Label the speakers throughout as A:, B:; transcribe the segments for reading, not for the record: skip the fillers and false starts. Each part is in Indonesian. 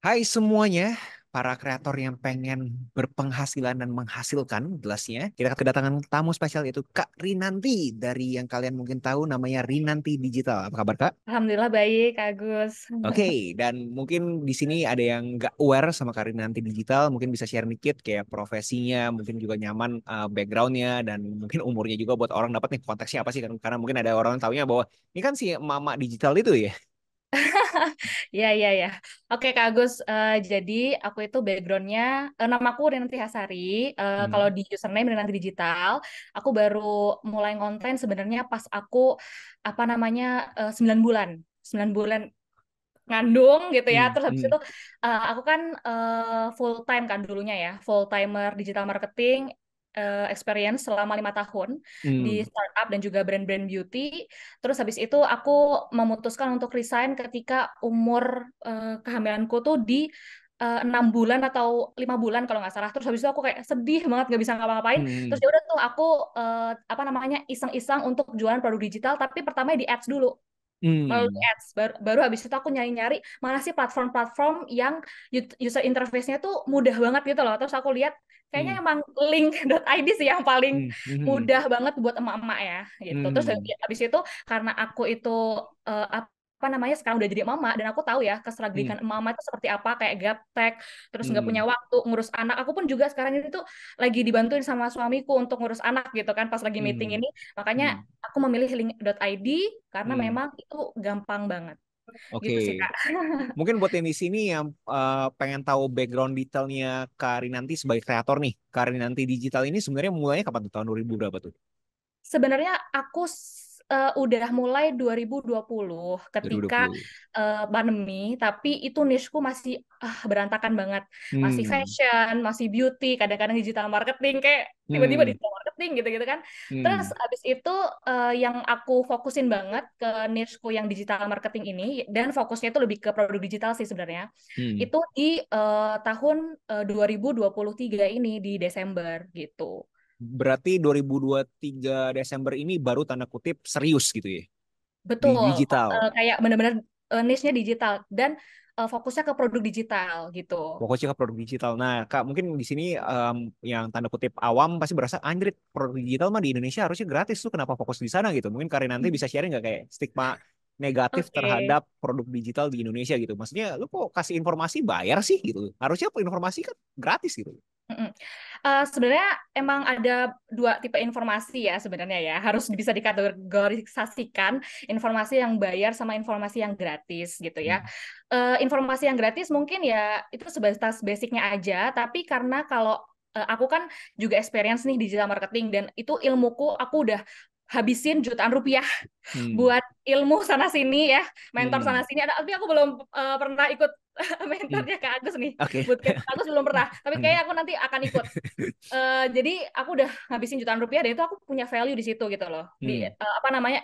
A: Hai semuanya, para kreator yang pengen berpenghasilan dan menghasilkan jelasnya. Kita kedatangan tamu spesial yaitu Kak Rinanti dari yang kalian mungkin tahu namanya Rinanti Digital. Apa kabar Kak?
B: Alhamdulillah baik, Agus.
A: Oke, dan mungkin di sini ada yang nggak aware sama Kak Rinanti Digital, mungkin bisa share dikit kayak profesinya, mungkin juga nyaman backgroundnya, dan mungkin umurnya juga buat orang dapat nih konteksnya apa sih, karena mungkin ada orang yang taunya bahwa ini kan si mama digital itu ya.
B: Ya, ya, ya. Oke, Kak Agus. Jadi aku itu backgroundnya, namaku Rinanti Hasari. Kalau
A: Hmm.
B: di username Rinanti Digital, aku baru mulai konten sebenarnya pas aku apa namanya 9 bulan, 9 bulan ngandung gitu ya.
A: Hmm.
B: Terus habis
A: Hmm.
B: itu aku kan full time kan dulunya ya, full timer digital marketing, experience selama 5 tahun di
A: Hmm.
B: startup dan juga brand-brand beauty. Terus habis itu aku memutuskan untuk resign ketika umur kehamilanku tuh di 6 bulan atau 5 bulan kalau nggak salah. Terus habis itu aku kayak sedih banget nggak bisa ngapa-ngapain. Terus
A: Hmm.
B: ya udah tuh aku apa namanya iseng-iseng untuk jualan produk digital, tapi pertama di ads dulu, melalui
A: Hmm.
B: ads. Baru habis itu aku nyari-nyari mana sih platform-platform yang user interface-nya tuh mudah banget gitu loh. Terus aku lihat kayaknya
A: Hmm.
B: emang link.id sih yang paling
A: Hmm. Hmm.
B: mudah banget buat emak-emak ya gitu. Terus
A: Hmm.
B: habis itu karena aku itu apa namanya sekarang udah jadi mama dan aku tahu ya
A: Hmm.
B: keseragrikan mama itu seperti apa, kayak gaptek, terus nggak punya
A: Hmm.
B: waktu ngurus anak. Aku pun juga sekarang ini tuh lagi dibantuin sama suamiku untuk ngurus anak gitu kan pas lagi meeting
A: Hmm.
B: ini. Makanya
A: Hmm.
B: aku memilih link.id karena
A: Hmm.
B: memang itu gampang banget.
A: Oke.
B: Gitu sih, Kak.
A: Mungkin buat yang di sini yang pengen tahu background detailnya Karinanti sebagai kreator nih. Karinanti Digital ini sebenarnya mulainya kapan tuh? Tahun 2000 berapa tuh?
B: Sebenarnya aku udah mulai 2020 ketika
A: 2020.
B: pandemi, tapi itu nicheku masih berantakan banget. Masih
A: Hmm.
B: fashion, masih beauty, kadang-kadang digital marketing, kayak tiba-tiba
A: Hmm.
B: digital marketing gitu-gitu kan. Terus
A: Hmm.
B: abis itu yang aku fokusin banget ke nicheku yang digital marketing ini, dan fokusnya itu lebih ke produk digital sih sebenarnya.
A: Hmm.
B: Itu di tahun 2023 ini, di Desember gitu.
A: Berarti 2023 Desember ini baru tanda kutip serius gitu ya di
B: Betul,
A: digital.
B: kayak benar-benar niche-nya digital dan fokusnya ke produk digital gitu.
A: Fokusnya ke produk digital. Nah, Kak, mungkin di sini yang tanda kutip awam pasti berasa anjrit produk digital mah di Indonesia harusnya gratis tuh. Kenapa fokus di sana gitu? Mungkin Karin nanti bisa sharing nggak kayak stigma negatif
B: Oke.
A: terhadap produk digital di Indonesia gitu. Maksudnya lu kok kasih informasi bayar sih gitu. Harusnya informasi kan gratis gitu.
B: Mm-mm. Sebenarnya emang ada dua tipe informasi ya sebenarnya ya. Harus bisa dikategorisasikan informasi yang bayar sama informasi yang gratis gitu ya.
A: Hmm.
B: Informasi yang gratis mungkin ya itu sebatas basicnya aja, tapi karena kalau aku kan juga experience nih digital marketing dan itu ilmuku aku udah habisin jutaan rupiah
A: Hmm.
B: buat ilmu sana sini ya, mentor sana
A: Hmm.
B: sini ada, tapi aku belum pernah ikut
A: Hmm.
B: mentornya Kak Agus nih.
A: Oke.
B: Bootcamp Kak Agus belum pernah, tapi
A: Hmm.
B: kayaknya aku nanti akan ikut. Jadi aku udah ngabisin jutaan rupiah dan itu aku punya value di situ gitu loh, di
A: Hmm.
B: apa namanya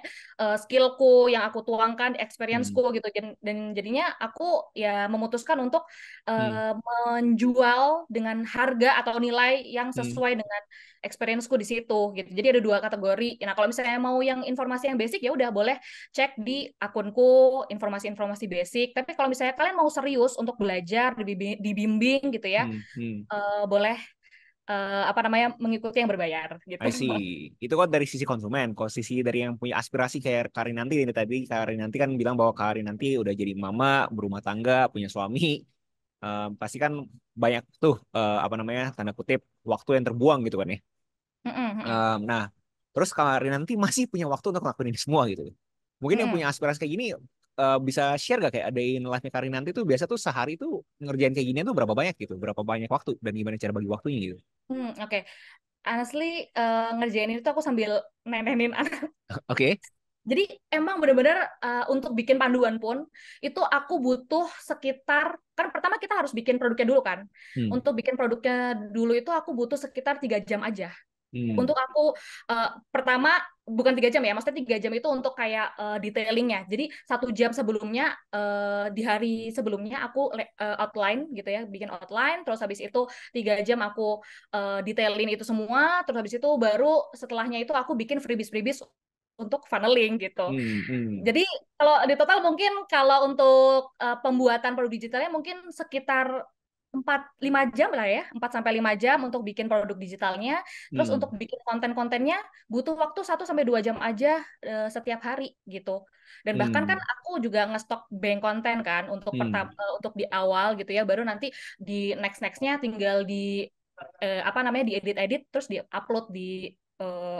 B: skillku yang aku tuangkan,
A: Hmm.
B: experienceku gitu, dan jadinya aku ya memutuskan untuk
A: Hmm.
B: menjual dengan harga atau nilai yang
A: Hmm.
B: sesuai dengan experienceku di situ gitu. Jadi ada dua kategori. Nah kalau misalnya mau yang informasi yang basic ya udah boleh cek di akunku, informasi-informasi basic. Tapi kalau misalnya kalian mau serius untuk belajar, dibimbing gitu ya,
A: Hmm. Hmm.
B: boleh apa namanya mengikuti yang berbayar gitu.
A: I see. Itu kan dari sisi konsumen. Kalau sisi dari yang punya aspirasi kayak Karin nanti ini tadi, Karin nanti kan bilang bahwa Karin nanti udah jadi mama, berumah tangga, punya suami. Pasti kan banyak tuh apa namanya tanda kutip waktu yang terbuang gitu kan ya.
B: Mm-mm, mm-mm,
A: Nah, terus Karin nanti masih punya waktu untuk ngelakuin ini semua gitu. Mungkin yang punya
B: mm-mm.
A: aspirasi kayak gini bisa share gak kayak adain live-nya Karin nanti tuh biasa tuh sehari tuh ngerjain kayak gini tuh berapa banyak gitu, berapa banyak waktu dan gimana cara bagi waktunya gitu.
B: Oke. Honestly, ngerjain itu aku sambil nenenin anak.
A: Oke.
B: Jadi emang bener-bener untuk bikin panduan pun itu aku butuh sekitar, kan pertama kita harus bikin produknya dulu kan.
A: Hmm.
B: Untuk bikin produknya dulu itu aku butuh sekitar 3 jam aja.
A: Hmm.
B: Untuk aku pertama bukan 3 jam ya, maksudnya 3 jam itu untuk kayak detailingnya. Jadi 1 jam sebelumnya, di hari sebelumnya aku outline gitu ya, bikin outline. Terus habis itu 3 jam aku detailin itu semua. Terus habis itu baru setelahnya itu aku bikin freebies-freebies untuk funneling gitu.
A: Hmm, hmm,
B: Jadi kalau di total mungkin kalau untuk pembuatan produk digitalnya mungkin sekitar 4-5 jam lah ya, 4 sampai 5 jam untuk bikin produk digitalnya. Terus untuk
A: hmm,
B: bikin konten-kontennya butuh waktu 1 sampai 2 jam aja setiap hari gitu. Dan bahkan kan
A: hmm,
B: aku juga ngestok bank konten kan untuk
A: hmm.
B: untuk di awal gitu ya, baru nanti di next-nextnya tinggal di apa namanya diedit-edit terus di-upload di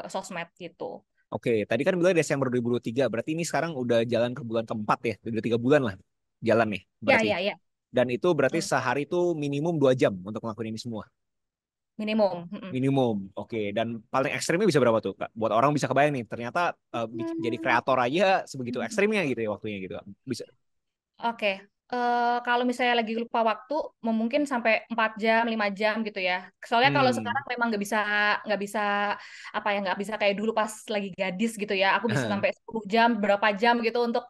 B: sosmed gitu.
A: Oke, tadi kan bilang Desember 2023, berarti ini sekarang udah jalan ke bulan keempat ya, udah 3 bulan lah jalan nih,
B: Ya,
A: berarti.
B: ya, ya.
A: Dan itu berarti
B: Hmm,
A: sehari itu minimum 2 jam untuk ngelakuin ini semua.
B: minimum. Mm-mm.
A: Minimum, oke. Dan paling ekstrimnya bisa berapa tuh, Kak? Buat orang bisa kebayang nih, ternyata jadi
B: Hmm.
A: kreator aja sebegitu ekstrimnya gitu ya waktunya gitu, Kak. Bisa.
B: Oke, kalau misalnya lagi lupa waktu, mungkin sampai 4 jam, 5 jam gitu ya. Soalnya kalau
A: Hmm.
B: sekarang memang nggak bisa apa ya, nggak bisa kayak dulu pas lagi gadis gitu ya. Aku bisa sampai 10 jam, berapa jam gitu untuk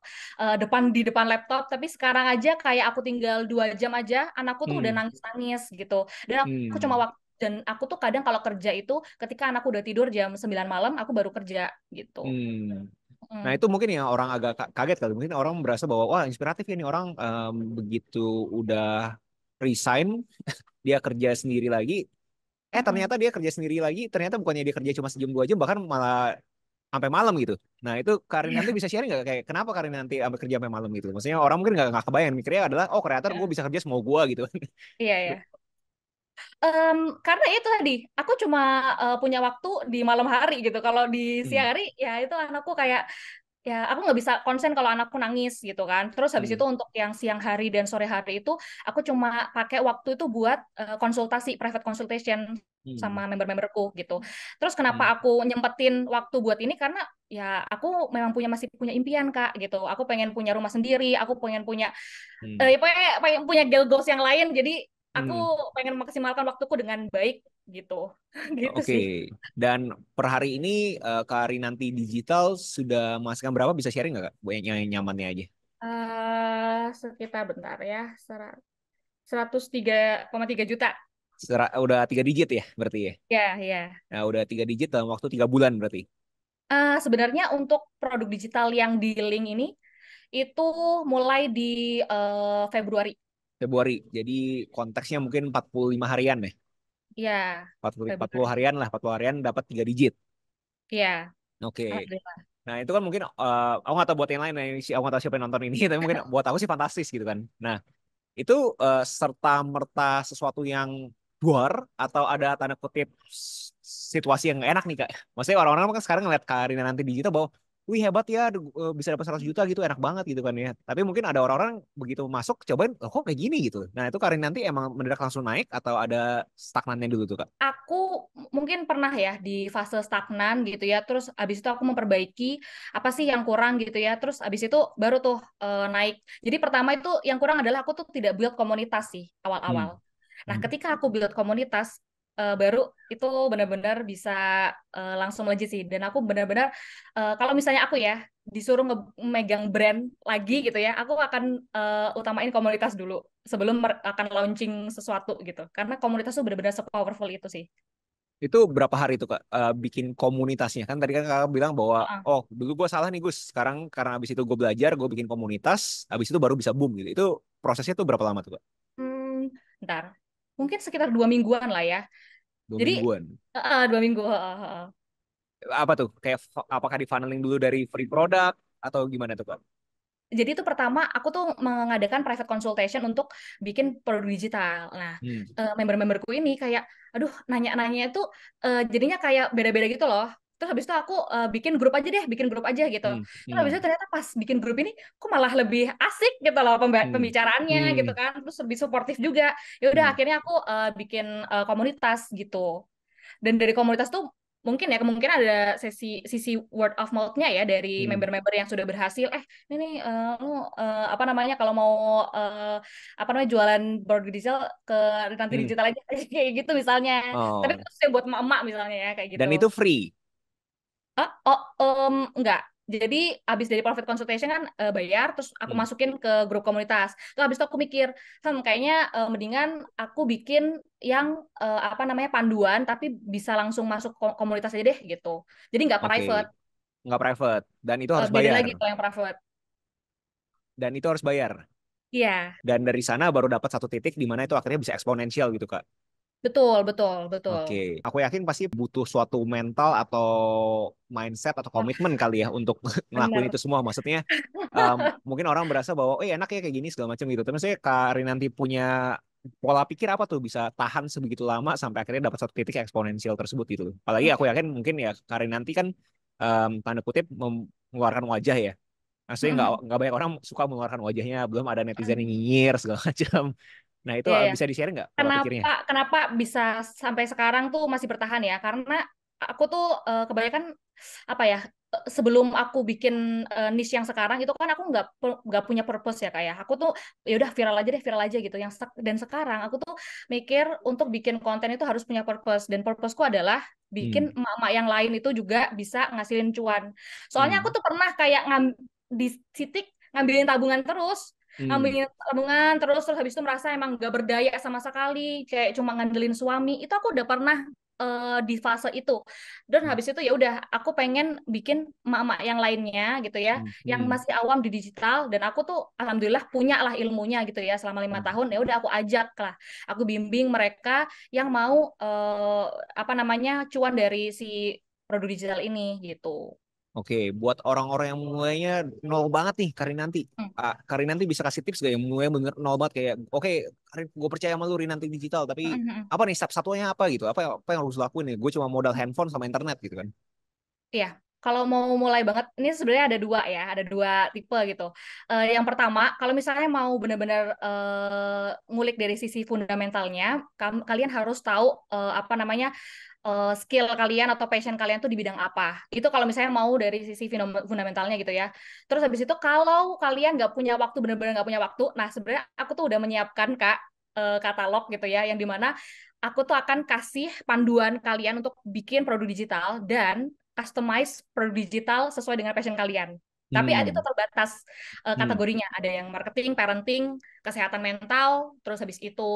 B: di depan laptop. Tapi sekarang aja kayak aku tinggal 2 jam aja, anakku tuh udah
A: Hmm.
B: nangis-nangis gitu. Dan aku cuma
A: Hmm.
B: waktu dan aku tuh kadang kalau kerja itu ketika anakku udah tidur jam 9 malam, aku baru kerja gitu.
A: Hmm. Nah,
B: Hmm.
A: itu mungkin yang orang agak kaget kali. Mungkin orang berasa bahwa wah inspiratif ya nih orang begitu udah resign, dia kerja sendiri lagi.
B: Mm-mm.
A: Ternyata dia kerja sendiri lagi, ternyata bukannya dia kerja cuma sejam 2 jam, bahkan malah sampai malam gitu. Nah, itu Karin nanti bisa sharing nggak kayak kenapa Karin nanti sampai kerja sampai malam gitu? Maksudnya orang mungkin nggak kebayang mikirnya adalah oh kreator gue bisa kerja semau gue gitu.
B: Iya, ya. Karena itu tadi, aku cuma punya waktu di malam hari gitu. Kalau di
A: Hmm.
B: siang hari, ya itu anakku kayak, ya aku nggak bisa konsen kalau anakku nangis gitu kan. Terus habis
A: Hmm.
B: itu untuk yang siang hari dan sore hari itu, aku cuma pakai waktu itu buat konsultasi, private consultation
A: Hmm.
B: sama member-memberku gitu. Terus kenapa
A: Hmm.
B: aku nyempetin waktu buat ini? Karena ya aku memang masih punya impian Kak gitu. Aku pengen punya rumah sendiri, aku pengen punya
A: Hmm.
B: ya pengen punya girl goals yang lain. Jadi aku
A: Hmm.
B: pengen memaksimalkan waktuku dengan baik gitu. Gitu
A: Oke.
B: sih.
A: Dan per hari ini Karin nanti digital sudah menghasilkan berapa bisa sharing nggak Kak? Buat yang nyamannya aja.
B: Sekitar bentar ya, 103,3 juta.
A: Udah 3 digit ya berarti ya.
B: Ya, ya.
A: Nah, udah 3 digit dalam waktu 3 bulan berarti.
B: Sebenarnya untuk produk digital yang di link ini itu mulai di Februari.
A: Februari. Jadi konteksnya mungkin 45 harian ya.
B: Ya,
A: 40
B: Februari.
A: harian lah, 40 harian dapat 3 digit.
B: Ya,
A: Oke.
B: alhamdulillah.
A: Nah, itu kan mungkin aku nggak tahu buat yang lain, aku nggak tahu siapa yang nonton ini, tapi mungkin buat aku sih fantastis gitu kan. Nah, itu serta merta sesuatu yang luar atau ada tanda kutip situasi yang nggak enak nih Kak. Maksudnya orang-orang kan sekarang ngeliat Karina nanti digital bahwa wih hebat ya bisa dapat 100 juta gitu enak banget gitu kan ya. Tapi mungkin ada orang-orang begitu masuk cobain oh, kok kayak gini gitu. Nah, itu Karina nanti emang mendadak langsung naik atau ada stagnannya dulu tuh Kak?
B: Aku mungkin pernah ya di fase stagnan gitu ya. Terus abis itu aku memperbaiki apa sih yang kurang gitu ya. Terus abis itu baru tuh naik. Jadi pertama itu yang kurang adalah aku tuh tidak build komunitas sih awal-awal.
A: Hmm.
B: Nah,
A: Hmm.
B: ketika aku build komunitas baru itu benar-benar bisa langsung melejit sih. Dan aku benar-benar kalau misalnya aku ya disuruh megang brand lagi gitu ya, aku akan utamain komunitas dulu sebelum akan launching sesuatu gitu. Karena komunitas tuh benar-benar se-powerful itu sih.
A: Itu berapa hari tuh Kak bikin komunitasnya? Kan tadi kan Kakak bilang bahwa
B: Heeh.
A: oh dulu gue salah nih Gus. Sekarang karena abis itu gue belajar, gue bikin komunitas, abis itu baru bisa boom gitu. Itu prosesnya tuh berapa lama tuh Kak?
B: Ntar. Mungkin sekitar 2 mingguan lah ya.
A: Dua
B: Jadi,
A: mingguan.
B: 2 minggu. Heeh.
A: Apa tuh? Kayak apakah di funneling dulu dari free product atau gimana tuh Kak?
B: Jadi itu pertama aku tuh mengadakan private consultation untuk bikin produk digital. Nah,
A: Hmm.
B: member-memberku ini kayak, aduh, nanya-nanya itu jadinya kayak beda-beda gitu loh. Terus habis itu aku bikin grup aja deh, bikin grup aja gitu.
A: Hmm.
B: Terus habis itu
A: Hmm.
B: ternyata pas bikin grup ini, kok malah lebih asik gitu loh
A: Hmm.
B: pembicaraannya gitu
A: Hmm.
B: kan. Terus lebih suportif juga. Ya udah
A: Hmm.
B: akhirnya aku bikin komunitas gitu. Dan dari komunitas tuh mungkin ya kemungkinan ada sisi word of mouth-nya ya dari
A: Hmm.
B: member-member yang sudah berhasil ini nih lu apa namanya kalau mau apa namanya jualan produk digital ke nanti
A: Hmm.
B: digital aja kayak gitu misalnya, tapi
A: Oh.
B: khususnya buat emak-emak misalnya ya kayak
A: Dan
B: gitu.
A: itu free.
B: Enggak. Jadi abis dari profit consultation kan bayar, terus aku
A: Hmm.
B: masukin ke grup komunitas. Terus abis itu aku mikir, kayaknya mendingan aku bikin yang apa namanya panduan, tapi bisa langsung masuk komunitas aja deh gitu. Jadi nggak
A: Oke.
B: private.
A: nggak private dan itu harus
B: Beda
A: bayar
B: lagi kalau yang private.
A: dan itu harus bayar.
B: Iya,
A: Dan dari sana baru dapat satu titik di mana itu akhirnya bisa eksponensial gitu Kak.
B: betul, betul, betul.
A: Oke, aku yakin pasti butuh suatu mental atau mindset atau
B: Wah,
A: komitmen kali ya untuk ngelakuin
B: bener.
A: itu semua. Maksudnya mungkin orang berasa bahwa, enak ya kayak gini segala macam gitu. Tapi saya Kak nanti punya pola pikir apa tuh bisa tahan sebegitu lama sampai akhirnya dapat satu titik eksponensial tersebut gitu. Apalagi aku yakin mungkin ya Kak nanti kan tanda kutip mengeluarkan wajah ya. Maksudnya nggak banyak orang suka mengeluarkan wajahnya, belum ada netizen yang nyinyir segala macam. Nah itu
B: Iya, ya.
A: bisa di-share nggak pola pikirnya?
B: Kenapa bisa sampai sekarang tuh masih bertahan ya? Karena aku tuh kebanyakan apa ya? Sebelum aku bikin niche yang sekarang itu kan aku nggak punya purpose ya kayak. Aku tuh ya udah viral aja deh, viral aja gitu. Dan sekarang aku tuh mikir untuk bikin konten itu harus punya purpose dan purposeku adalah bikin
A: Hmm.
B: emak-emak yang lain itu juga bisa ngasilin cuan. Soalnya aku
A: Hmm.
B: tuh pernah kayak di titik ngambilin tabungan terus
A: Hmm.
B: ngambilin tabungan terus terus habis itu merasa emang gak berdaya sama sekali kayak cuma ngandelin suami itu aku udah pernah di fase itu dan habis itu ya udah aku pengen bikin emak-emak yang lainnya gitu ya
A: Hmm.
B: yang
A: Hmm.
B: masih awam di digital dan aku tuh alhamdulillah punya lah ilmunya gitu ya selama 5 tahun ya udah aku ajak lah aku bimbing mereka yang mau apa namanya cuan dari si produk digital ini gitu.
A: Oke, buat orang-orang yang mulainya nol banget nih, Karin nanti.
B: Hmm.
A: Karin nanti bisa kasih tips gak yang mulai bener nol banget kayak, oke, Karin, gue percaya sama lu nanti digital, tapi
B: Hmm, hmm, hmm.
A: apa nih step satunya apa gitu? Apa yang harus lakuin nih? Gue cuma modal handphone sama internet gitu kan?
B: Iya, kalau mau mulai banget, ini sebenarnya ada dua ya, ada dua tipe gitu. Yang pertama, kalau misalnya mau benar-benar ngulik dari sisi fundamentalnya, kalian harus tahu apa namanya skill kalian atau passion kalian tuh di bidang apa. Itu kalau misalnya mau dari sisi fundamentalnya gitu ya. Terus habis itu kalau kalian nggak punya waktu, benar-benar nggak punya waktu, nah sebenarnya aku tuh udah menyiapkan Kak katalog gitu ya, yang dimana aku tuh akan kasih panduan kalian untuk bikin produk digital dan customize produk digital sesuai dengan passion kalian. Tapi itu
A: Hmm.
B: terbatas
A: Hmm.
B: kategorinya. Ada yang marketing, parenting, kesehatan mental, terus habis itu,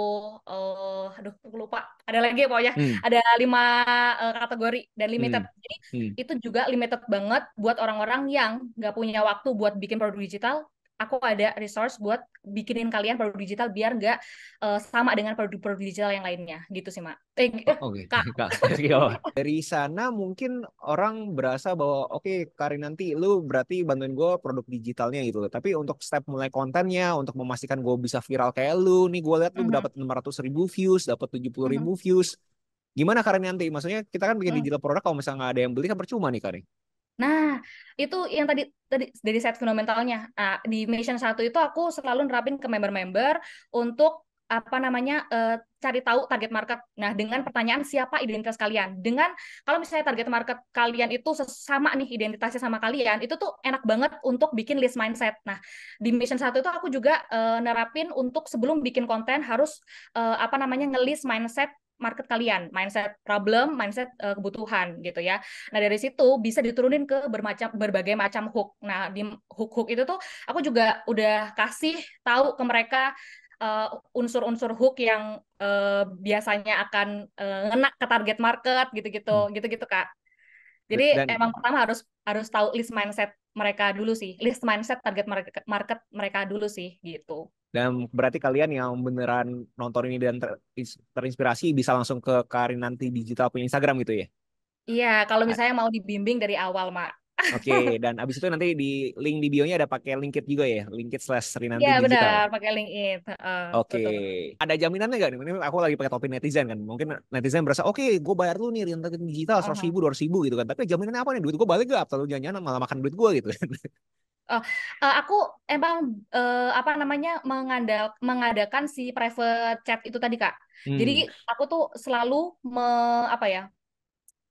B: aduh, aku lupa. Ada lagi pokoknya.
A: Hmm.
B: Ada 5 kategori dan limited.
A: Hmm.
B: Jadi
A: Hmm.
B: itu juga limited banget buat orang-orang yang nggak punya waktu buat bikin produk digital. Aku ada resource buat bikinin kalian produk digital biar nggak sama dengan produk-produk digital yang lainnya. Gitu sih, Mak.
A: Oke,
B: Kak.
A: Kak. Dari sana mungkin orang berasa bahwa oke, Karin nanti lu berarti bantuin gue produk digitalnya gitu. Tapi untuk step mulai kontennya, untuk memastikan gue bisa viral kayak lu, nih gue lihat lu
B: Mhm,
A: dapat 600.000 views, dapat 70.000
B: mhm,
A: views. Gimana Karin nanti? Maksudnya kita kan bikin
B: mhm.
A: digital produk kalau misalnya nggak ada yang beli kan percuma nih Karin.
B: Nah, itu yang tadi tadi dari set fundamentalnya. Nah, di Mission 1 itu aku selalu nerapin ke member-member untuk apa namanya cari tahu target market. Nah, dengan pertanyaan siapa identitas kalian. Dengan kalau misalnya target market kalian itu sama nih identitasnya sama kalian, itu tuh enak banget untuk bikin list mindset. Nah, di Mission 1 itu aku juga nerapin untuk sebelum bikin konten harus apa namanya ngelis mindset market kalian, mindset problem, mindset kebutuhan gitu ya. Nah, dari situ bisa diturunin ke berbagai macam hook. Nah, di hook-hook itu tuh aku juga udah kasih tahu ke mereka unsur-unsur hook yang biasanya akan ngena ke target market gitu-gitu,
A: Hmm.
B: gitu-gitu Kak. Jadi
A: Dan
B: emang pertama harus harus tahu list mindset mereka dulu sih, list mindset target market mereka dulu sih gitu.
A: dan berarti kalian yang beneran nonton ini dan terinspirasi bisa langsung ke Karin nanti digital punya Instagram gitu ya.
B: Iya, kalau misalnya mau dibimbing dari awal, Mak.
A: Oke, dan abis itu nanti di link di bio-nya ada pakai Linkit juga ya, Linkit/Rinanti
B: Iya,
A: Digital.
B: benar, pakai LinkedIn. Heeh,
A: Oke,
B: betul.
A: ada jaminannya nggak nih? Ini aku lagi pakai topik netizen kan, mungkin netizen berasa, oke, gue bayar lu nih Rinanti Digital 100.000,
B: Heeh.
A: 200.000 gitu kan, tapi jaminannya apa nih? Duit gue balik gak? Atau lu jangan malah makan duit gue gitu kan?
B: Oh, aku emang apa namanya mengadakan si private chat itu tadi Kak. Jadi
A: Hmm.
B: aku tuh selalu apa ya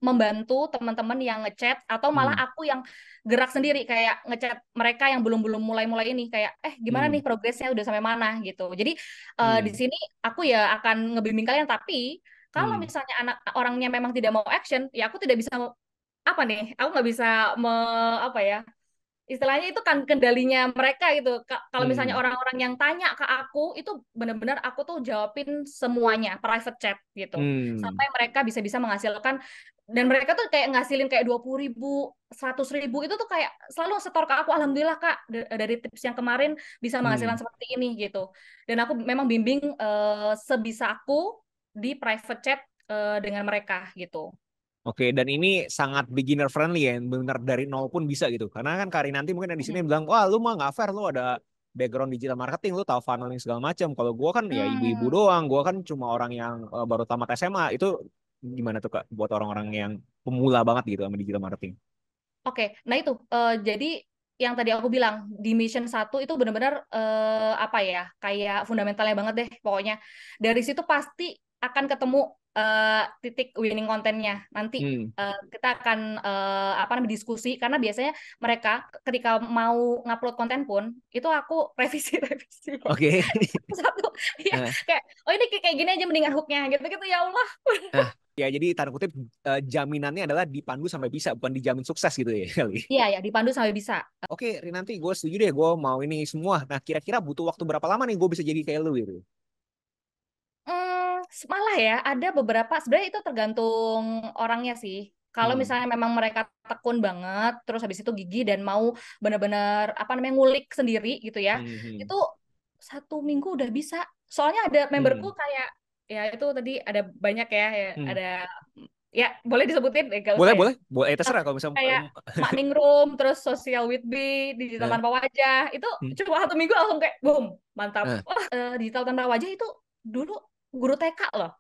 B: membantu teman-teman yang ngechat atau malah
A: Hmm.
B: aku yang gerak sendiri kayak ngechat mereka yang belum mulai ini kayak gimana nih
A: Hmm.
B: progresnya udah sampai mana gitu. Jadi di
A: Hmm.
B: sini aku ya akan ngebimbing kalian tapi kalau
A: Hmm.
B: misalnya anak orangnya memang tidak mau action ya aku tidak bisa apa nih aku nggak bisa apa ya istilahnya itu kan kendalinya mereka gitu. Kalau misalnya
A: Hmm.
B: orang-orang yang tanya ke aku itu benar-benar aku tuh jawabin semuanya private chat gitu
A: Hmm.
B: sampai mereka bisa-bisa menghasilkan dan mereka tuh kayak ngasilin kayak 20.000, 100.000 itu tuh kayak selalu setor ke aku, alhamdulillah Kak, dari tips yang kemarin bisa menghasilkan
A: Hmm.
B: seperti ini gitu. Dan aku memang bimbing sebisa aku di private chat dengan mereka gitu.
A: Oke, dan ini sangat beginner friendly ya, benar dari nol pun bisa gitu. Karena kan Karin nanti mungkin di sini
B: Mm.
A: bilang, wah lu mah nggak fair, lu ada background digital marketing, lu tahu funneling segala macam. Kalau gua kan ya ibu-ibu
B: Hmm.
A: doang, gua kan cuma orang yang baru tamat SMA. Itu gimana tuh Kak, buat orang-orang yang pemula banget gitu sama digital marketing?
B: Oke, nah itu jadi yang tadi aku bilang di mission satu itu benar-benar apa ya, kayak fundamentalnya banget deh pokoknya. Dari situ pasti akan ketemu titik winning kontennya. Nanti
A: Hmm,
B: kita akan apa namanya diskusi karena biasanya mereka ketika mau ngupload konten pun itu aku revisi
A: oke.
B: satu. Iya,
A: Nah,
B: kayak oh ini kayak gini aja mendingan hooknya gitu-gitu ya Allah.
A: nah, ya jadi tanda kutip jaminannya adalah dipandu sampai bisa, bukan dijamin sukses gitu ya kali.
B: Iya ya, dipandu sampai bisa.
A: Oke, Rinanti, gue setuju deh, gue mau ini semua. Nah, kira-kira butuh waktu berapa lama nih gue bisa jadi kayak lu gitu?
B: Malah ya, ada beberapa, sebenarnya itu tergantung orangnya sih. Kalau
A: Hmm.
B: misalnya memang mereka tekun banget, terus habis itu gigi dan mau benar-benar apa namanya ngulik sendiri gitu ya,
A: Hmm.
B: itu
A: Hmm.
B: 1 minggu udah bisa. Soalnya ada memberku
A: Hmm.
B: kayak ya itu tadi ada banyak ya,
A: Hmm.
B: ada ya boleh disebutin, gak usah
A: Boleh,
B: ya.
A: boleh. Boleh,
B: Eh,
A: terserah kalau misalnya.
B: Kayak Makning Room, terus Social with B, Digital
A: Nah,
B: Tanpa Wajah, itu
A: hmm.
B: cuma 1 minggu langsung kayak boom, mantap.
A: Nah,
B: Wah, Digital Tanpa Wajah itu dulu guru TK loh.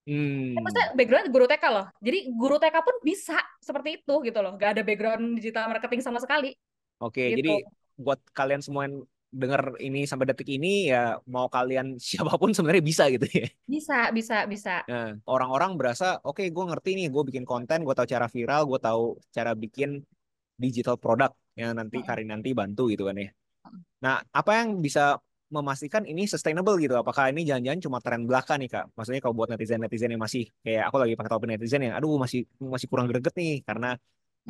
B: Maksudnya
A: hmm.
B: background guru TK loh. Jadi guru TK pun bisa seperti itu gitu loh. Gak ada background digital marketing sama sekali
A: Oke, jadi
B: gitu.
A: buat kalian semua yang denger ini sampai detik ini ya mau kalian siapapun sebenarnya bisa gitu ya.
B: Bisa, bisa, bisa.
A: Nah, orang-orang berasa, oke, gue ngerti nih, gue bikin konten, gue tahu cara viral, gue tahu cara bikin digital product yang nanti
B: Mm-mm.
A: Karin nanti bantu gitu kan ya. Nah, apa yang bisa memastikan ini sustainable gitu? Apakah ini jangan-jangan cuma tren belaka nih, Kak? Maksudnya kalau buat netizen-netizen yang masih kayak aku lagi pakai topi netizen yang aduh masih masih kurang greget nih karena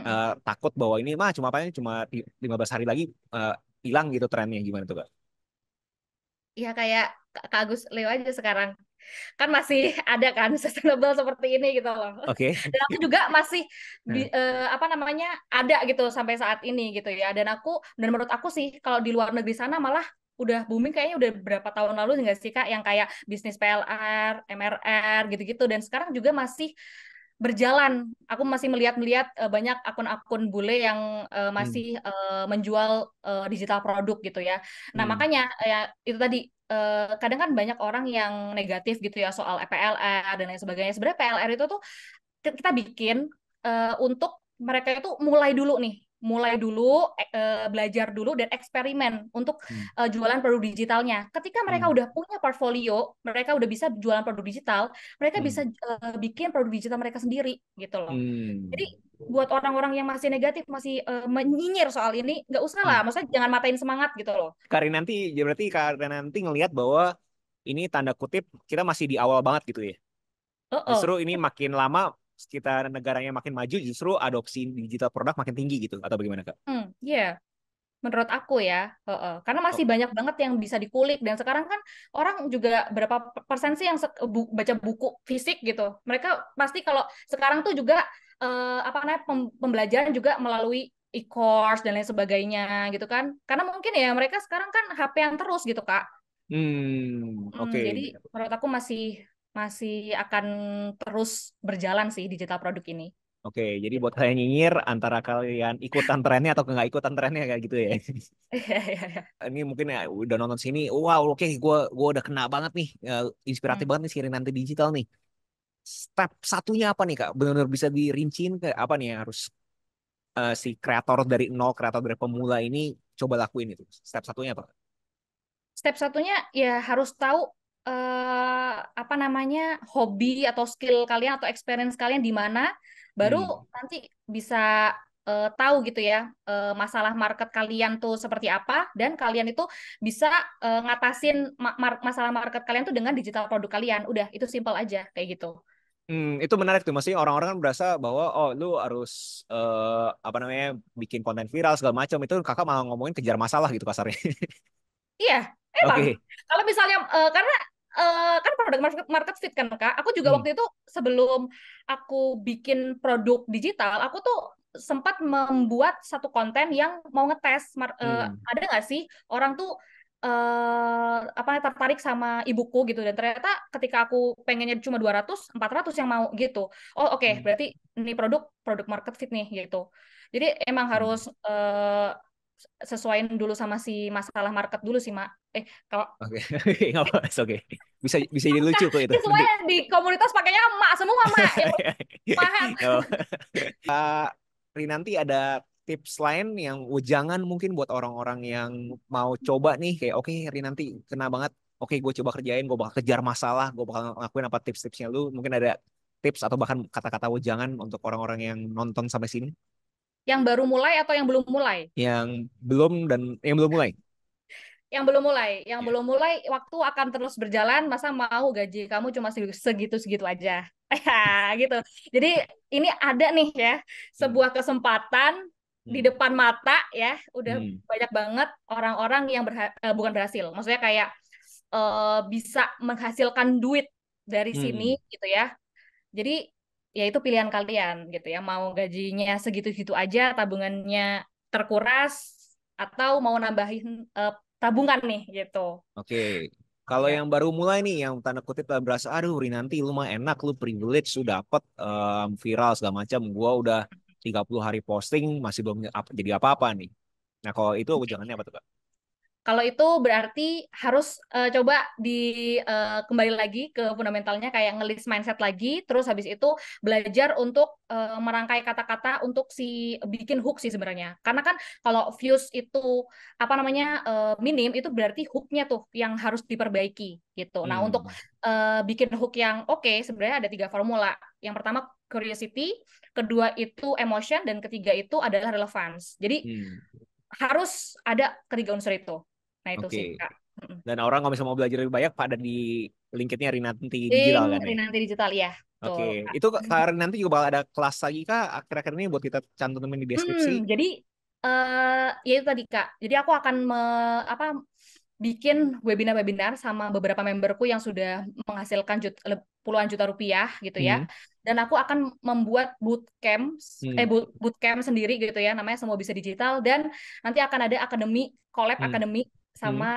B: Mm-mm.
A: takut bahwa ini mah cuma apa ya, cuma 15 hari lagi eh, hilang gitu trennya gimana tuh, Kak?
B: Ya kayak Kak Agus Leo aja sekarang. Kan masih ada kan sustainable seperti ini gitu loh.
A: Oke.
B: Dan aku juga masih
A: Nah,
B: apa namanya ada gitu sampai saat ini gitu ya. Dan menurut aku sih kalau di luar negeri sana malah udah booming kayaknya udah berapa tahun lalu nggak sih Kak yang kayak bisnis PLR, MRR gitu-gitu dan sekarang juga masih berjalan. Aku masih melihat-melihat banyak akun-akun bule yang
A: hmm,
B: masih menjual digital produk gitu ya. Nah,
A: hmm,
B: makanya ya itu tadi kadang kan banyak orang yang negatif gitu ya soal PLR dan lain sebagainya. Sebenarnya PLR itu tuh kita bikin untuk mereka itu mulai dulu belajar dulu dan eksperimen untuk
A: hmm,
B: jualan produk digitalnya. Ketika mereka
A: hmm,
B: udah punya portfolio, mereka udah bisa jualan produk digital, mereka bisa
A: hmm,
B: bikin produk digital mereka sendiri gitu loh. Jadi
A: hmm,
B: buat orang-orang yang masih negatif, masih menyinyir soal ini, nggak usah lah.
A: hmm.
B: Maksudnya jangan matain semangat gitu loh.
A: Karin nanti, ya berarti Karin nanti ngelihat bahwa ini tanda kutip kita masih di awal banget gitu ya.
B: Oh,
A: Justru
B: oh.
A: ini makin lama kita negaranya makin maju, justru adopsi digital produk makin tinggi gitu, atau bagaimana, Kak?
B: Iya. Menurut aku ya, karena
A: Oh,
B: masih banyak banget yang bisa dikulik dan sekarang kan orang juga berapa persen sih yang baca buku fisik gitu. Mereka pasti kalau sekarang tuh juga apa namanya pembelajaran juga melalui e-course dan lain sebagainya gitu kan. Karena mungkin ya mereka sekarang kan HP-an terus gitu Kak.
A: oke.
B: Jadi menurut aku masih masih akan terus berjalan sih digital produk ini.
A: Oke, jadi buat
B: Gitu.
A: kalian nyinyir antara kalian ikutan trennya atau nggak ikutan trennya kayak gitu ya.
B: Iya, iya, iya.
A: Ini mungkin ya udah nonton sini, wow, oke, gua udah kena banget nih, inspiratif
B: Hmm.
A: banget nih si nanti digital nih. Step satunya apa nih Kak? Benar-benar bisa dirinciin ke apa nih yang harus si kreator dari nol, kreator dari pemula ini coba lakuin itu. Step satunya apa?
B: Step satunya ya harus tahu apa namanya hobi atau skill kalian atau experience kalian di mana, baru
A: Hmm.
B: nanti bisa tahu gitu ya masalah market kalian tuh seperti apa dan kalian itu bisa ngatasin masalah market kalian tuh dengan digital produk kalian. Udah itu simple aja kayak gitu.
A: Itu menarik tuh. Maksudnya orang-orang kan berasa bahwa oh lu harus apa namanya bikin konten viral segala macam itu kakak malah ngomongin kejar masalah gitu kasarnya.
B: Iya, emang.
A: Oke.
B: Kalau misalnya karena kan produk market fit kan Kak. Aku juga
A: Hmm.
B: waktu itu sebelum aku bikin produk digital, aku tuh sempat membuat satu konten yang mau ngetes
A: Hmm.
B: ada nggak sih orang tuh apa tertarik sama ibuku gitu, dan ternyata ketika aku pengennya cuma 200 400 yang mau gitu. Oh oke,
A: Hmm.
B: berarti ini produk produk market fit nih gitu. Jadi emang
A: Hmm.
B: harus sesuaiin dulu sama si masalah market dulu sih, Mak. Kalau
A: Oke, nggak apa, oke. Bisa bisa jadi lucu kok itu
B: ini
A: nanti.
B: semuanya di komunitas pakainya emak semua, Mak. Yang paham.
A: Nggak apa. Rinanti ada tips lain yang jangan mungkin buat orang-orang yang mau coba nih kayak oke Rinanti kena banget. Oke, gue coba kerjain, gue bakal kejar masalah, gue bakal ngelakuin apa tips-tipsnya lu. Mungkin ada tips atau bahkan kata-kata jangan untuk orang-orang yang nonton sampai sini,
B: Yang baru mulai atau yang belum mulai?
A: yang belum mulai.
B: Yang
A: Ya.
B: belum mulai, waktu akan terus berjalan. Masa mau gaji kamu cuma segitu-segitu aja? Gitu. Jadi ini ada nih ya,
A: Hmm.
B: sebuah kesempatan di
A: Hmm.
B: depan mata ya. Udah
A: Hmm.
B: banyak banget orang-orang yang bukan berhasil. Maksudnya kayak bisa menghasilkan duit dari sini
A: Hmm.
B: gitu ya. Jadi ya itu pilihan kalian gitu ya. Mau gajinya segitu-gitu aja, tabungannya terkuras, atau mau nambahin tabungan nih gitu.
A: Oke. Kalau
B: Ya.
A: yang baru mulai nih, yang tanda kutip lah berasa, aduh Rinanti lu mah enak, lu privilege, lu dapet viral segala macam. Gua udah 30 hari posting, masih belum jadi apa-apa nih. Nah kalau itu jangannya apa tuh Kak?
B: Kalau itu berarti harus coba kembali lagi ke fundamentalnya, kayak ngelis mindset lagi, terus habis itu belajar untuk merangkai kata-kata untuk bikin hook sih sebenarnya. Karena kan kalau views itu apa namanya minim, itu berarti hooknya tuh yang harus diperbaiki gitu. Nah untuk
A: Hmm.
B: bikin hook yang oke, sebenarnya ada 3 formula. Yang pertama curiosity, kedua itu emotion, dan ketiga itu adalah relevance. Jadi
A: Hmm.
B: harus ada ketiga unsur itu. Nah, itu
A: Oke.
B: sih, Kak. Mm-mm.
A: Dan orang kalau misalnya mau belajar lebih banyak, pada di linknya Rinanti Digital
B: Link
A: kan ya?
B: Rinanti Digital, ya.
A: Oke.
B: Betul, Kak.
A: Itu Kak Rinanti juga bakal ada kelas lagi Kak akhir-akhir ini buat kita cantumin di deskripsi.
B: Jadi ya itu tadi, Kak. Jadi aku akan apa bikin webinar-webinar sama beberapa memberku yang sudah menghasilkan puluhan juta rupiah gitu ya.
A: Hmm.
B: Dan aku akan membuat
A: Hmm.
B: bootcamp sendiri gitu ya, namanya Semua Bisa Digital, dan nanti akan ada collab
A: Hmm.
B: akademi
A: Hmm.
B: sama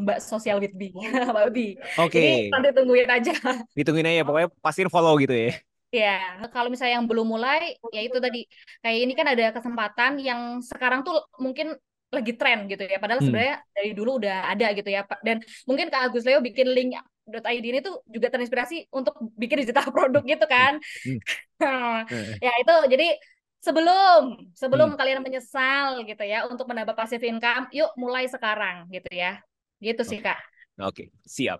B: Mbak Social with B, Mbak Bi. Jadi
A: Oke.
B: nanti tungguin aja.
A: Ditungguin aja pokoknya pastiin follow gitu ya.
B: Ya, kalau misalnya yang belum mulai, ya itu tadi. Kayak ini kan ada kesempatan yang sekarang tuh mungkin lagi tren gitu ya. Padahal
A: Hmm.
B: sebenarnya dari dulu udah ada gitu ya, Pak. Dan mungkin Kak Agus Leo bikin link .id ini tuh juga terinspirasi untuk bikin digital produk gitu
A: Hmm.
B: kan.
A: Hmm. Eh.
B: Ya itu, jadi sebelum sebelum
A: Hmm.
B: kalian menyesal gitu ya untuk menambah passive income, yuk mulai sekarang gitu ya. Gitu sih
A: Oke.
B: Kak.
A: Oke, siap.